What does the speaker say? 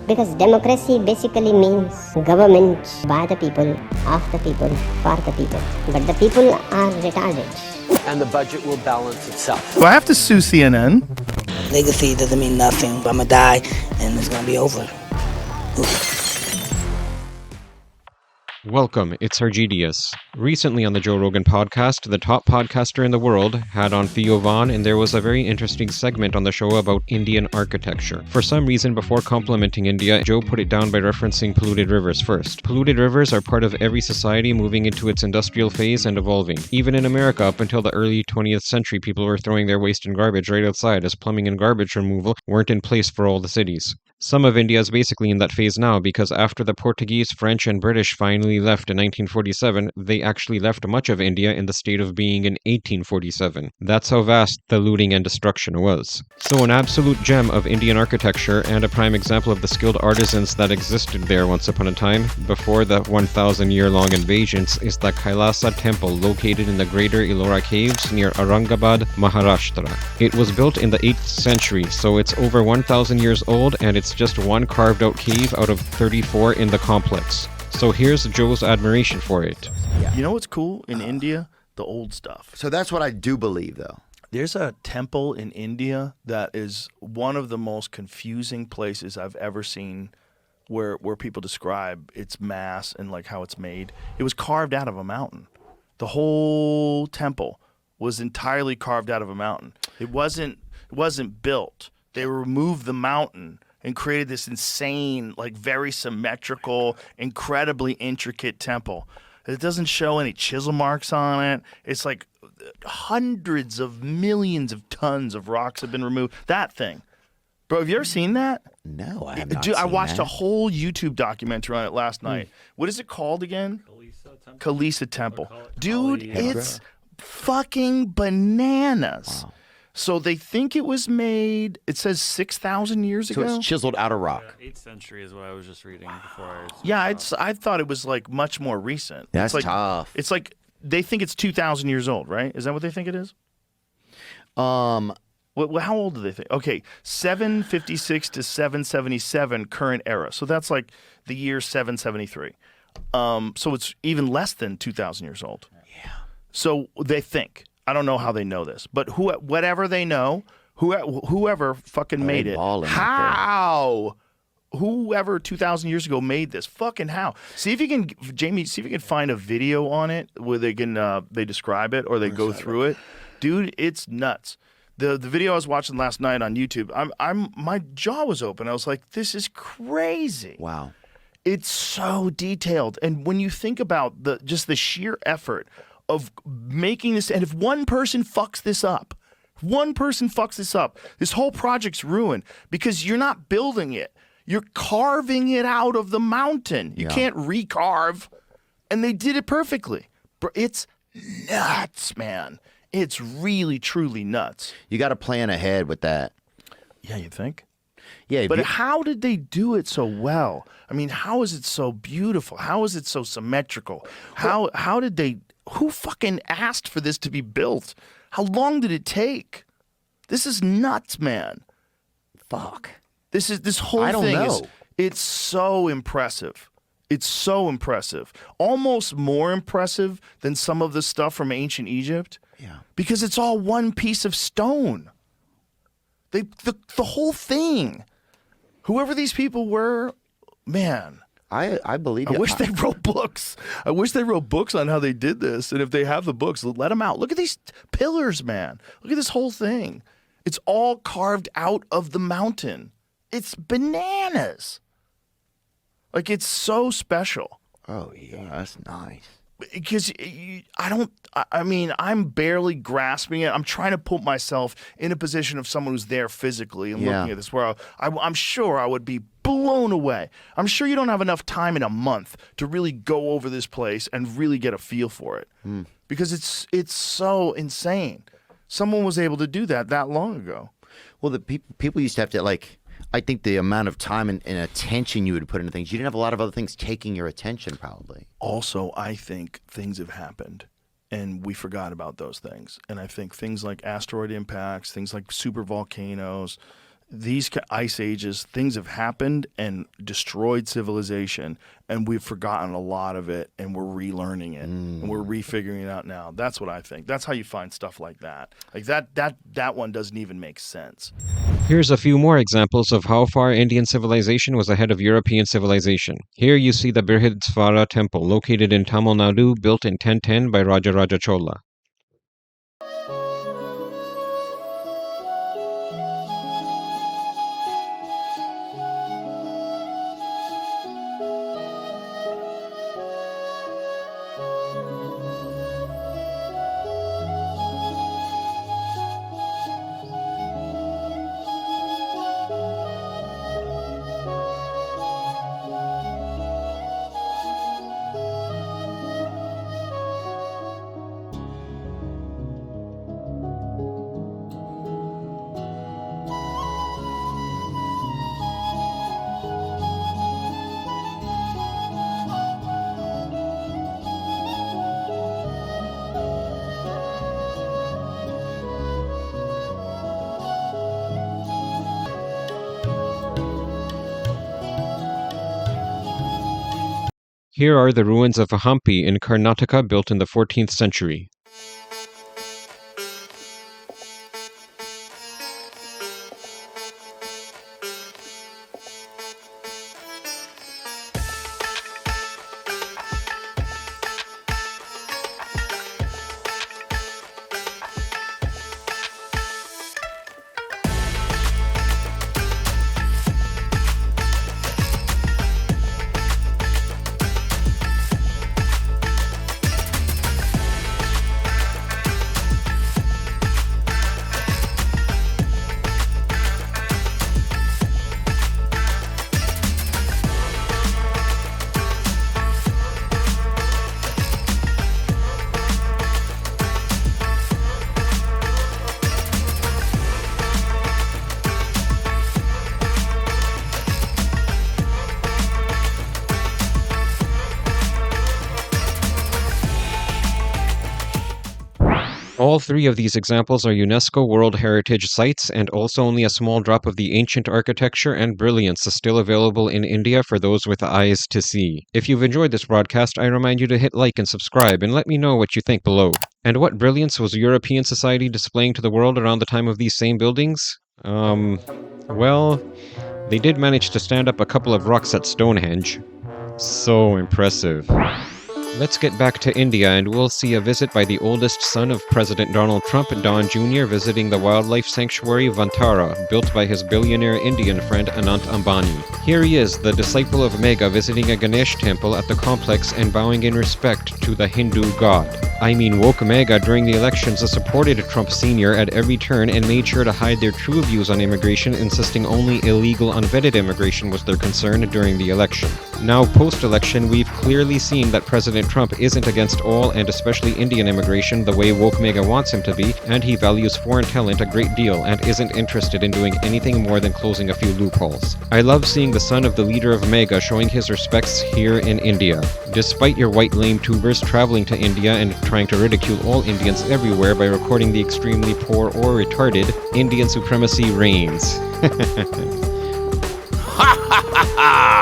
Because democracy basically means government by the people, of the people, for the people. But the people are retarded. And the budget will balance itself. Do I have to sue CNN? Legacy doesn't mean nothing. I'm gonna die and it's gonna be over. Welcome, it's Argidius. Recently on the Joe Rogan Podcast, the top podcaster in the world had on Theo Von, and there was a very interesting segment on the show about Indian architecture. For some reason, before complimenting India, Joe put it down by referencing polluted rivers first. Polluted rivers are part of every society moving into its industrial phase and evolving. Even in America, up until the early 20th century, people were throwing their waste and garbage right outside, as plumbing and garbage removal weren't in place for all the cities. Some of India is basically in that phase now because after the Portuguese, French, and British finally left in 1947, they actually left much of India in the state of being in 1847. That's how vast the looting and destruction was. So an absolute gem of Indian architecture and a prime example of the skilled artisans that existed there once upon a time, before the 1,000-year-long invasions, is the Kailasa Temple located in the greater Ellora Caves near Aurangabad, Maharashtra. It was built in the 8th century, so it's over 1,000 years old, and it's just one carved out cave out of 34 in the complex. So here's Joe's admiration for it. You know what's cool in India? The old stuff. So that's what I do believe, though. There's a temple in India that is one of the most confusing places I've ever seen where people describe its mass and like how it's made. It was carved out of a mountain. The whole temple was entirely carved out of a mountain. It wasn't built. They removed the mountain and created this insane, like very symmetrical, incredibly intricate temple. It doesn't show any chisel marks on it. It's like hundreds of millions of tons of rocks have been removed. That thing. Bro, have you ever seen that? No, I have not Dude, I seen watched that. a whole YouTube documentary on it last night. What is it called again? Kailasa Temple. Dude, it's fucking bananas. Wow. So they think it was made, it says 6,000 years ago? So it's chiseled out of rock. 8th century is what I was just reading before. I thought it was like much more recent. That's it's like, tough. It's like they think it's 2,000 years old, right? Is that what they think it is? How old do they think? Okay, 756 to 777 current era. So that's like the year 773. So it's even less than 2,000 years old. Yeah. So they think. I don't know how they know this, but whatever they know, whoever fucking made it, how? Whoever 2,000 years ago made this, fucking how? See if you can, Jamie. See if you can find a video on it where they can they describe it or they go through it. Dude, it's nuts. The video I was watching last night on YouTube, my jaw was open. I was like, this is crazy. Wow. It's so detailed, and when you think about just the sheer effort of making this, and if one person fucks this up, this whole project's ruined because you're not building it. You're carving it out of the mountain. You can't recarve. And they did it perfectly. It's nuts, man. It's really, truly nuts. You got to plan ahead with that. Yeah, you think? Yeah, But how did they do it so well? I mean, how is it so beautiful? How is it so symmetrical? How did they... Who fucking asked for this to be built? How long did it take? This is nuts, man. fuck. This whole thing is, it's so impressive. It's so impressive. Almost more impressive than some of the stuff from ancient Egypt. Yeah. Because it's all one piece of stone. The whole thing. Whoever these people were, man. I believe you. I wish they wrote books. I wish they wrote books on how they did this. And if they have the books, let them out. Look at these pillars, man. Look at this whole thing. It's all carved out of the mountain. It's bananas. Like, it's so special. Oh, yeah, that's nice. Because I'm barely grasping it. I'm trying to put myself in a position of someone who's there physically and looking at this, where I'm sure I would be blown away. I'm sure you don't have enough time in a month to really go over this place and really get a feel for it. Because it's so insane. Someone was able to do that long ago. Well, the people used to have to, like, I think the amount of time and attention you would put into things, you didn't have a lot of other things taking your attention, probably. Also, I think things have happened, and we forgot about those things. And I think things like asteroid impacts, things like super volcanoes, these ice ages, things have happened and destroyed civilization, and we've forgotten a lot of it, and we're relearning it, and we're refiguring it out now. That's what I think. That's how you find stuff like that. Like that one doesn't even make sense. Here's a few more examples of how far Indian civilization was ahead of European civilization. Here you see the Brihadsvara Temple, located in Tamil Nadu, built in 1010 by Rajaraja Chola. Here are the ruins of Hampi in Karnataka, built in the 14th century. All three of these examples are UNESCO World Heritage Sites, and also only a small drop of the ancient architecture and brilliance is still available in India for those with eyes to see. If you've enjoyed this broadcast, I remind you to hit like and subscribe, and let me know what you think below. And what brilliance was European society displaying to the world around the time of these same buildings? Well, they did manage to stand up a couple of rocks at Stonehenge. So impressive. Let's get back to India, and we'll see a visit by the oldest son of President Donald Trump, Don Jr., visiting the wildlife sanctuary Vantara, built by his billionaire Indian friend Anant Ambani. Here he is, the disciple of MAGA, visiting a Ganesh temple at the complex and bowing in respect to the Hindu god. I mean, woke MAGA during the elections supported Trump Sr. at every turn and made sure to hide their true views on immigration, insisting only illegal, unvetted immigration was their concern during the election. Now, post-election, we've clearly seen that President Trump isn't against all, and especially Indian immigration, the way woke MAGA wants him to be, and he values foreign talent a great deal and isn't interested in doing anything more than closing a few loopholes. I love seeing the son of the leader of MAGA showing his respects here in India. Despite your white lame tubers traveling to India and trying to ridicule all Indians everywhere by recording the extremely poor or retarded, Indian supremacy reigns. Ha ha ha ha!